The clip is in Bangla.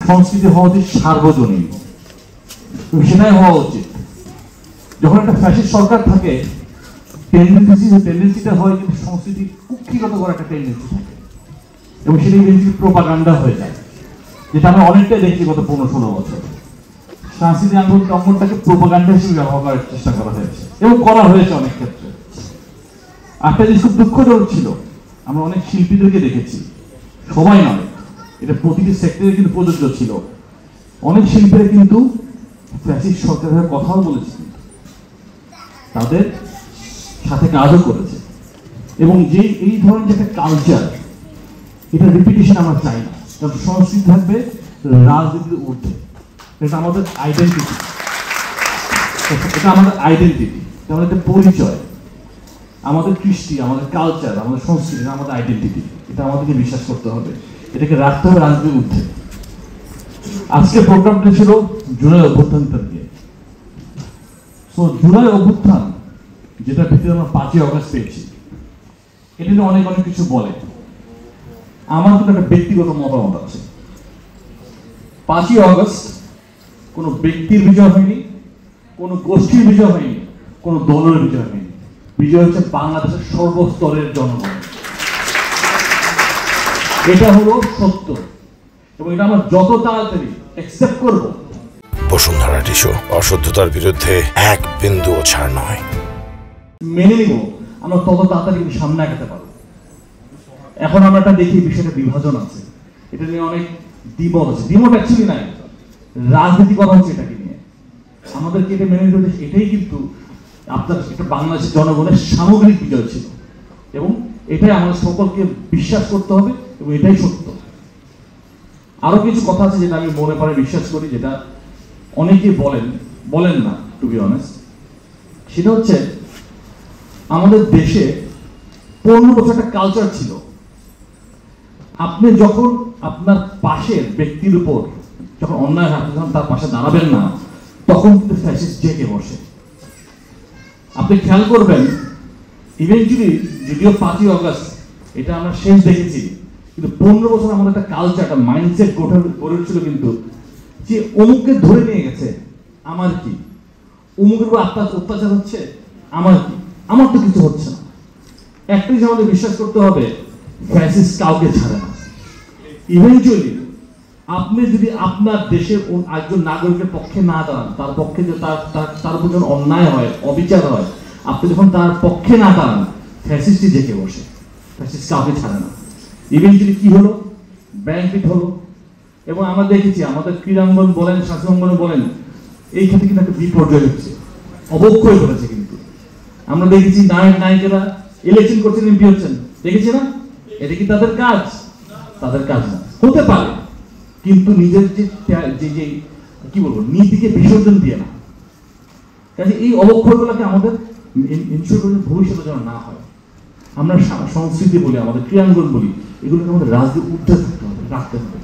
সংস্কৃতি হওয়া উচিত সার্বজনীন, সেটাই হওয়া উচিত। যখন একটা ফ্যাসিস্ট সরকার থাকে, টেন্ডেন্সিটা হয় কিন্তু সংস্কৃতি কুক্ষিগত করার একটা টেন্ডেন্সি থাকে, এবং সেটা ইভেন্টুয়ালি প্রোপাগান্ডা হয়ে যায়, যেটা আমরা অনেকটাই দেখছি গত 15-16 বছর। সাংস্কৃতিক অঙ্গনটাকে প্রোপাগান্ডা হিসেবে ব্যবহার করার চেষ্টা করা হয়েছে এবং করা হয়েছে অনেক ক্ষেত্রে। একটা জিনিস খুব দুঃখজনক ছিল, আমরা অনেক শিল্পীদেরকে দেখেছি, সবাই নয়, এটা প্রতিটি সেক্টরে কিন্তু প্রযোজ্য ছিল। অনেক শিল্পীরা কিন্তু ফ্যাসিস্ট সরকারের কথাও বলেছে, তাদের সাথে কাজও করেছে, এবং যে এই ধরনের যে একটা কালচার, এটা রিপিটেশন আমরা চাই না। কারণ সংস্কৃতি থাকবে রাজনীতির ঊর্ধ্বে, এটা আমাদের আইডেন্টিটি, এটা আমাদের আইডেন্টিটি, এটা আমাদের একটা পরিচয়, আমাদের কৃষ্টি, আমাদের কালচার, আমাদের সংস্কৃতি, আমাদের আইডেন্টিটি, এটা আমাদেরকে বিশ্বাস করতে হবে, এটাকে রাখতে হবে রাজনীতির ঊর্ধ্বে। আজকে প্রোগ্রামটা ছিল জুলাই অভ্যুত্থানটা নিয়ে। তো জুলাই অভ্যুত্থান, যেটা ভিতরে আমরা 5ই অগস্ট পেয়েছি, এটা নিয়ে অনেক অনেক কিছু বলে। আমার কিন্তু একটা ব্যক্তিগত মতামত আছে। 5ই অগস্ট কোনো ব্যক্তির বিজয় হয়নি, কোনো গোষ্ঠীর বিজয় হয়নি, কোনো দলের বিজয় হয়নি, বিজয় হচ্ছে বাংলাদেশের সর্বস্তরের জনগণ। এটা হলো সত্য, এবং এটা আমরা যত তাড়াতাড়ি অ্যাকসেপ্ট করব। বসুন্ধরা টিস্যু, অশুদ্ধতার বিরুদ্ধে এক বিন্দুও ছাড় নয়। মেনে নিব, আমরা তত তাড়াতাড়ি সামনে আগাতে পারবো। এখন আমরা একটা দেখি বিষয়টা বিভাজন আছে, এটা নিয়ে অনেক দ্বিমত আছে। দ্বিমত অ্যাকচুয়ালি নাই, রাজনীতি করা হচ্ছে এটাকে নিয়ে। আমাদেরকে এটা মেনে নিতে হচ্ছে, এটাই কিন্তু আপনার এটা বাংলাদেশের জনগণের সামগ্রিক বিজয় ছিল, এবং এটাই আমাদের সকলকে বিশ্বাস করতে হবে, এবং এটাই সত্য। আরো কিছু কথা আছে যেটা আমি মনে পড়ে বিশ্বাস করি, যেটা অনেকেই বলেন না, টু বি অনেস্ট। সেটা হচ্ছে আমাদের দেশে 15 বছর একটা কালচার ছিল, আপনি যখন আপনার পাশের ব্যক্তির উপর যখন অন্যায় হয়, যখন তার পাশে দাঁড়াবেন না, তখন কিন্তু ফ্যাসিস্ট জেগে বসে। আপনি খেয়াল করবেন, ইভেন্চুয়ালি যদিও 5ই অগস্ট এটা আমরা শেষ দেখেছি, কিন্তু 15 বছর আমাদের একটা কালচার, একটা মাইন্ডসেট গড়ে উঠছিল, কিন্তু যে অমুককে ধরে নিয়ে গেছে, আমার কি, অমুকের উপর অত্যাচার হচ্ছে, আমার কি, আমার তো কিছু হচ্ছে না। একটা জিনিস আমাদের বিশ্বাস করতে হবে, ফ্যাসিস্ট কাউকে ছাড়ে না। ইভেন্চুয়ালি আপনি যদি আপনার দেশের একজন নাগরিকের পক্ষে না দাঁড়ান, তার পক্ষে যে তার উপর যখন অন্যায় হয়, অবিচার হয়, আপনি যখন তার পক্ষে না দাঁড়ান, ফ্যাসিস্টই জেগে বসে, ফ্যাসিস্ট কাউকে ছাড়ে না। ইভেন্চুয়ালি কি হলো, ব্যাংকিট হলো, এবং আমরা দেখেছি আমাদের ক্রীড়াঙ্গন বলেন, শাসনাঙ্গন বলেন, এই ক্ষেত্রে কিন্তু একটা বিপর্যয় হচ্ছে, অবক্ষয় করেছে। কিন্তু আমরা দেখেছি নায়িকেরা ইলেকশন করছেন, এমপি হচ্ছেন, দেখেছি না? এটা কি তাদের কাজ? তাদের কাজ না, হতে পারে, কিন্তু নিজের যে কি বলবো, নীতিকে বিসর্জন দিয়ে না। কাজে এই অবক্ষয়গুলোকে আমাদের ইনশিওর করে ভবিষ্যতে যেন না হয়। আমরা সংস্কৃতি বলি, আমাদের ক্রীড়াঙ্গন বলি, এগুলোকে আমাদের রাজনীতির ঊর্ধ্বে থাকতে হবে, রাখতে হবে।